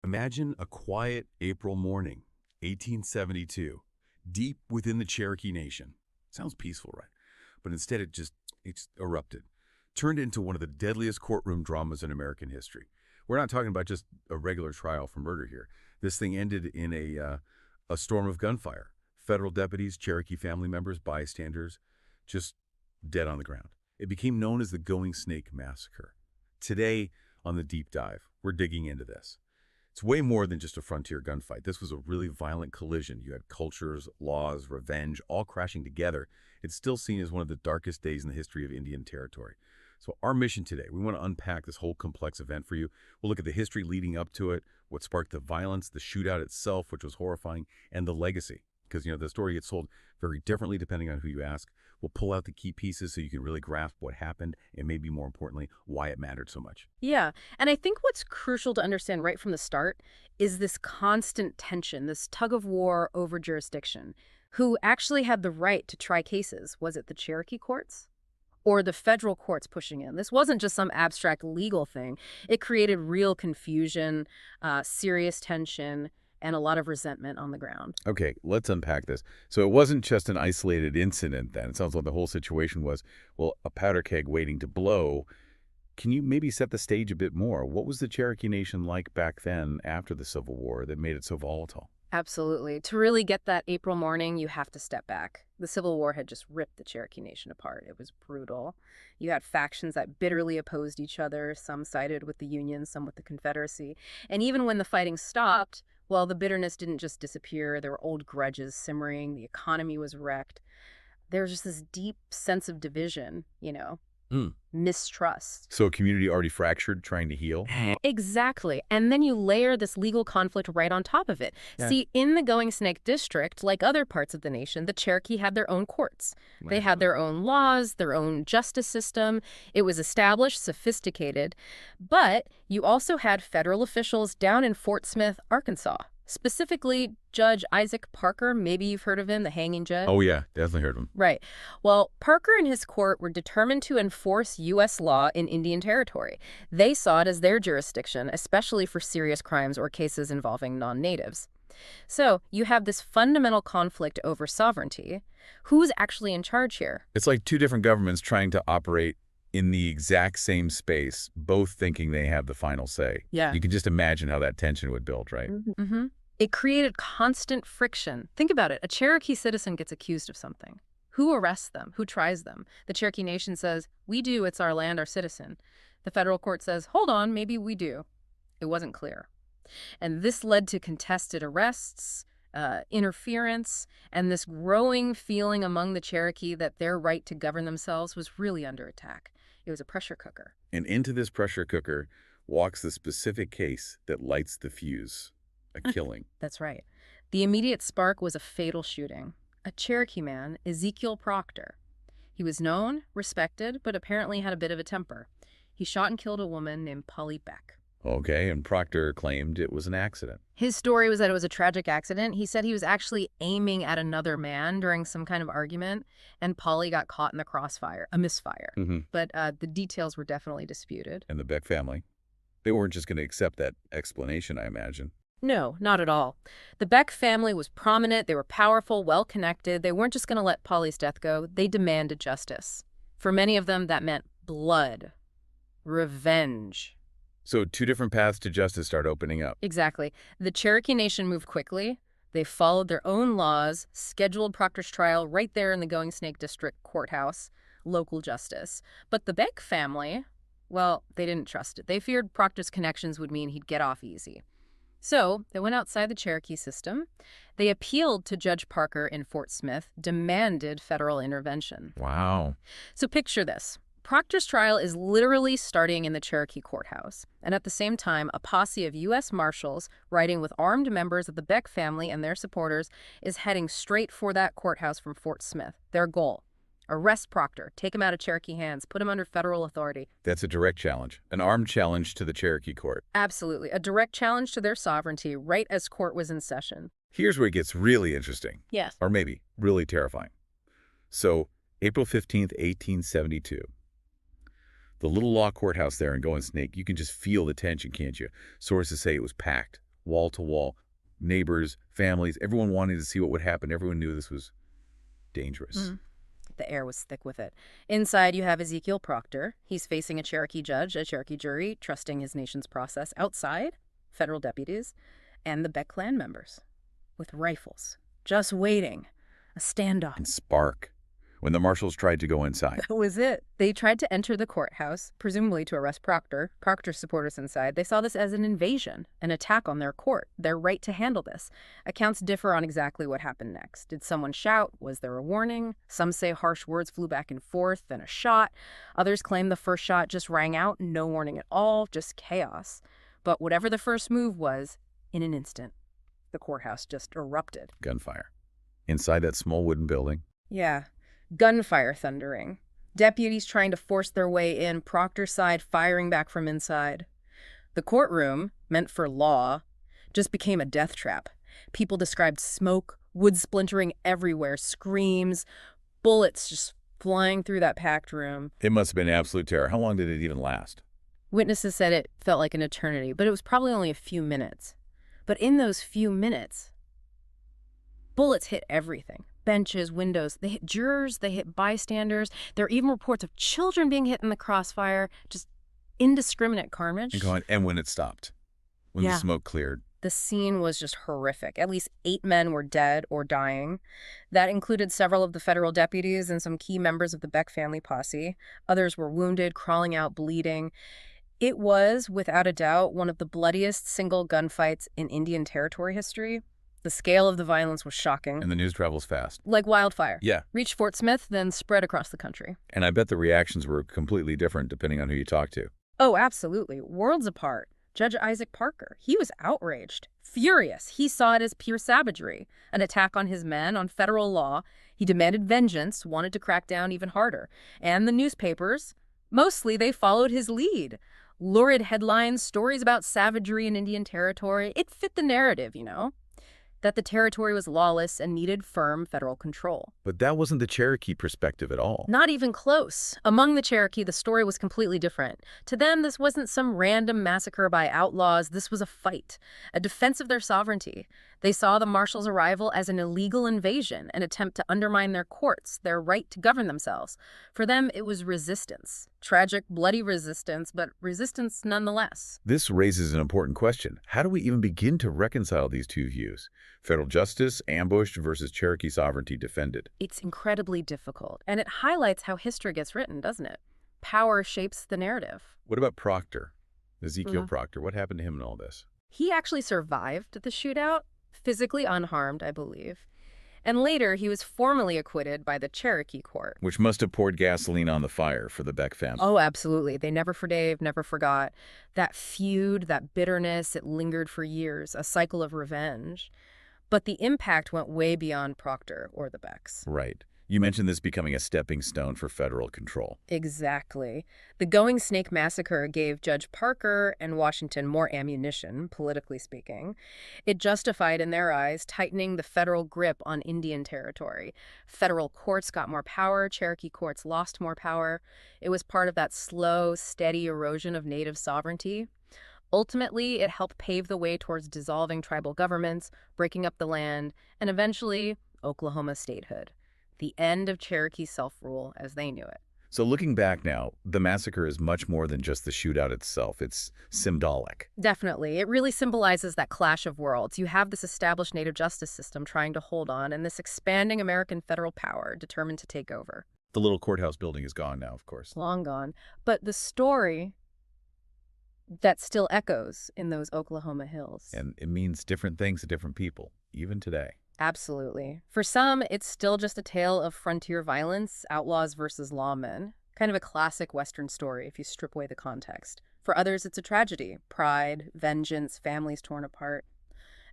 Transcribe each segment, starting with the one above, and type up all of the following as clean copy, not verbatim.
Imagine a quiet April morning, 1872, deep within the Cherokee Nation. Sounds peaceful, right? But instead it's erupted, turned into one of the deadliest courtroom dramas in American history. We're not talking about just a regular trial for murder here. This thing ended in a storm of gunfire. Federal deputies, Cherokee family members, bystanders, just dead on the ground. It became known as the Goingsnake Massacre. Today, on the Deep Dive, we're digging into this. It's way more than just a frontier gunfight. This was a really violent collision. You had cultures, laws, revenge, all crashing together. It's still seen as one of the darkest days in the history of Indian Territory. So our mission today, we want to unpack this whole complex event for you. We'll look at the history leading up to it, what sparked the violence, the shootout itself, which was horrifying, and the legacy. Because, the story gets told very differently depending on who you ask. We'll pull out the key pieces so you can really grasp what happened and maybe more importantly, why it mattered so much. Yeah, and I think what's crucial to understand right from the start is this constant tension, this tug of war over jurisdiction. Who actually had the right to try cases? Was it the Cherokee courts? Or the federal courts pushing in? This wasn't just some abstract legal thing. It created real confusion, serious tension, and a lot of resentment on the ground. Okay, let's unpack this. So it wasn't just an isolated incident then. It sounds like the whole situation was, well, a powder keg waiting to blow. Can you maybe set the stage a bit more? What was the Cherokee Nation like back then after the Civil War that made it so volatile? Absolutely. To really get that April morning, you have to step back. The Civil War had just ripped the Cherokee Nation apart. It was brutal. You had factions that bitterly opposed each other. Some sided with the Union, some with the Confederacy. And even when the fighting stopped, well, the bitterness didn't just disappear. There were old grudges simmering. The economy was wrecked. There was just this deep sense of division, mistrust. So a community already fractured, trying to heal? Exactly. And then you layer this legal conflict right on top of it. Yeah. See, in the Goingsnake district, like other parts of the nation, the Cherokee had their own courts. Wow. They had their own laws, their own justice system. It was established, sophisticated. But you also had federal officials down in Fort Smith, Arkansas. Specifically, Judge Isaac Parker. Maybe you've heard of him, the hanging judge. Oh, yeah, definitely heard of him. Right. Well, Parker and his court were determined to enforce U.S. law in Indian Territory. They saw it as their jurisdiction, especially for serious crimes or cases involving non-natives. So you have this fundamental conflict over sovereignty. Who's actually in charge here? It's like two different governments trying to operate in the exact same space, both thinking they have the final say. Yeah. You can just imagine how that tension would build, right? Mm-hmm. It created constant friction. Think about it. A Cherokee citizen gets accused of something. Who arrests them? Who tries them? The Cherokee Nation says, we do, it's our land, our citizen. The federal court says, hold on, maybe we do. It wasn't clear. And this led to contested arrests, interference, and this growing feeling among the Cherokee that their right to govern themselves was really under attack. It was a pressure cooker. And into this pressure cooker walks the specific case that lights the fuse, a killing. That's right. The immediate spark was a fatal shooting. A Cherokee man, Ezekiel Proctor. He was known, respected, but apparently had a bit of a temper. He shot and killed a woman named Polly Beck. Okay, and Proctor claimed it was an accident. His story was that it was a tragic accident. He said he was actually aiming at another man during some kind of argument, and Polly got caught in the crossfire, a misfire. Mm-hmm. But the details were definitely disputed. And the Beck family? They weren't just going to accept that explanation, I imagine. No, not at all. The Beck family was prominent. They were powerful, well-connected. They weren't just going to let Polly's death go. They demanded justice. For many of them, that meant blood, revenge. So two different paths to justice start opening up. Exactly. The Cherokee Nation moved quickly. They followed their own laws, scheduled Proctor's trial right there in the Goingsnake District courthouse, local justice. But the Beck family, well, they didn't trust it. They feared Proctor's connections would mean he'd get off easy. So they went outside the Cherokee system. They appealed to Judge Parker in Fort Smith, demanded federal intervention. Wow. So picture this. Proctor's trial is literally starting in the Cherokee courthouse. And at the same time, a posse of U.S. Marshals, riding with armed members of the Beck family and their supporters, is heading straight for that courthouse from Fort Smith. Their goal: arrest Proctor, take him out of Cherokee hands, put him under federal authority. That's a direct challenge, an armed challenge to the Cherokee court. Absolutely, a direct challenge to their sovereignty right as court was in session. Here's where it gets really interesting. Yes. Or maybe really terrifying. So, April 15th, 1872. The little law courthouse there in Goingsnake, you can just feel the tension, can't you? Sources say it was packed. wall to wall. Neighbors, families, everyone wanted to see what would happen. Everyone knew this was dangerous. The air was thick with it. Inside, you have Ezekiel Proctor. He's facing a Cherokee judge, a Cherokee jury, trusting his nation's process. Outside, federal deputies and the Beck clan members with rifles, just waiting. A standoff. And spark. When the marshals tried to go inside. That was it. They tried to enter the courthouse, presumably to arrest Proctor. Proctor's supporters inside. They saw this as an invasion, an attack on their court, their right to handle this. Accounts differ on exactly what happened next. Did someone shout? Was there a warning? Some say harsh words flew back and forth, then a shot. Others claim the first shot just rang out, no warning at all, just chaos. But whatever the first move was, in an instant, the courthouse just erupted. Gunfire. Inside that small wooden building. Yeah. Gunfire thundering. Deputies trying to force their way in, Proctor's side firing back from inside. The courtroom, meant for law, just became a death trap. People described smoke, wood splintering everywhere, screams, bullets just flying through that packed room. It must have been absolute terror. How long did it even last? Witnesses said it felt like an eternity, but it was probably only a few minutes. But in those few minutes, bullets hit everything. Benches, windows. They hit jurors, they hit bystanders. There are even reports of children being hit in the crossfire. Just indiscriminate carnage. And when it stopped, when the smoke cleared. The scene was just horrific. At least 8 men were dead or dying. That included several of the federal deputies and some key members of the Beck family posse. Others were wounded, crawling out, bleeding. It was, without a doubt, one of the bloodiest single gunfights in Indian Territory history. The scale of the violence was shocking. And the news travels fast. Like wildfire. Yeah. Reached Fort Smith, then spread across the country. And I bet the reactions were completely different depending on who you talk to. Oh, absolutely. Worlds apart. Judge Isaac Parker, he was outraged, furious. He saw it as pure savagery, an attack on his men, on federal law. He demanded vengeance, wanted to crack down even harder. And the newspapers, mostly they followed his lead. Lurid headlines, stories about savagery in Indian Territory. It fit the narrative, that the territory was lawless and needed firm federal control. But that wasn't the Cherokee perspective at all. Not even close. Among the Cherokee, the story was completely different. To them, this wasn't some random massacre by outlaws. This was a fight, a defense of their sovereignty. They saw the marshals' arrival as an illegal invasion, an attempt to undermine their courts, their right to govern themselves. For them, it was resistance. Tragic, bloody resistance, but resistance nonetheless. This raises an important question. How do we even begin to reconcile these two views? Federal justice ambushed versus Cherokee sovereignty defended. It's incredibly difficult, and it highlights how history gets written, doesn't it? Power shapes the narrative. What about Proctor? Ezekiel Proctor, what happened to him in all this? He actually survived the shootout, physically unharmed, I believe. And later, he was formally acquitted by the Cherokee court. Which must have poured gasoline on the fire for the Beck family. Oh, absolutely. They never forgave, never forgot. That feud, that bitterness, it lingered for years, a cycle of revenge. But the impact went way beyond Proctor or the Becks. Right. You mentioned this becoming a stepping stone for federal control. Exactly. The Goingsnake Massacre gave Judge Parker and Washington more ammunition, politically speaking. It justified, in their eyes, tightening the federal grip on Indian territory. Federal courts got more power, Cherokee courts lost more power. It was part of that slow, steady erosion of native sovereignty. Ultimately, it helped pave the way towards dissolving tribal governments, breaking up the land, and eventually, Oklahoma statehood. The end of Cherokee self-rule as they knew it. So looking back now, the massacre is much more than just the shootout itself. It's symbolic. Definitely. It really symbolizes that clash of worlds. You have this established native justice system trying to hold on, and this expanding American federal power determined to take over. The little courthouse building is gone now, of course. Long gone. But the story that still echoes in those Oklahoma hills. And it means different things to different people, even today. Absolutely. For some, it's still just a tale of frontier violence, outlaws versus lawmen. Kind of a classic Western story if you strip away the context. For others, it's a tragedy. Pride, vengeance, families torn apart.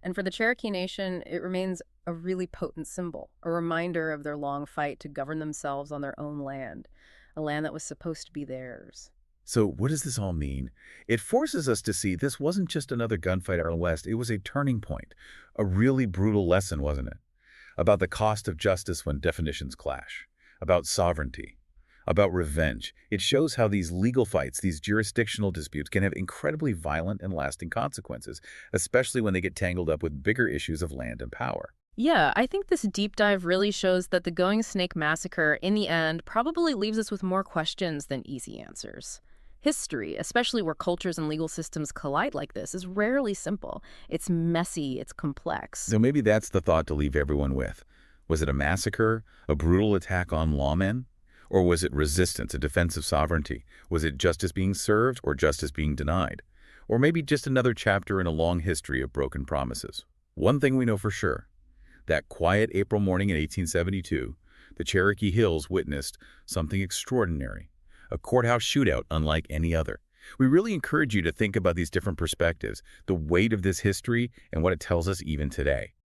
And for the Cherokee Nation, it remains a really potent symbol, a reminder of their long fight to govern themselves on their own land, a land that was supposed to be theirs. So what does this all mean? It forces us to see this wasn't just another gunfight out west. It was a turning point, a really brutal lesson, wasn't it? About the cost of justice when definitions clash, about sovereignty, about revenge. It shows how these legal fights, these jurisdictional disputes, can have incredibly violent and lasting consequences, especially when they get tangled up with bigger issues of land and power. Yeah, I think this deep dive really shows that the Goingsnake Massacre, in the end, probably leaves us with more questions than easy answers. History, especially where cultures and legal systems collide like this, is rarely simple. It's messy, it's complex. So maybe that's the thought to leave everyone with. Was it a massacre, a brutal attack on lawmen? Or was it resistance, a defense of sovereignty? Was it justice being served or justice being denied? Or maybe just another chapter in a long history of broken promises? One thing we know for sure. That quiet April morning in 1872, the Cherokee Hills witnessed something extraordinary, a courthouse shootout unlike any other. We really encourage you to think about these different perspectives, the weight of this history, and what it tells us even today.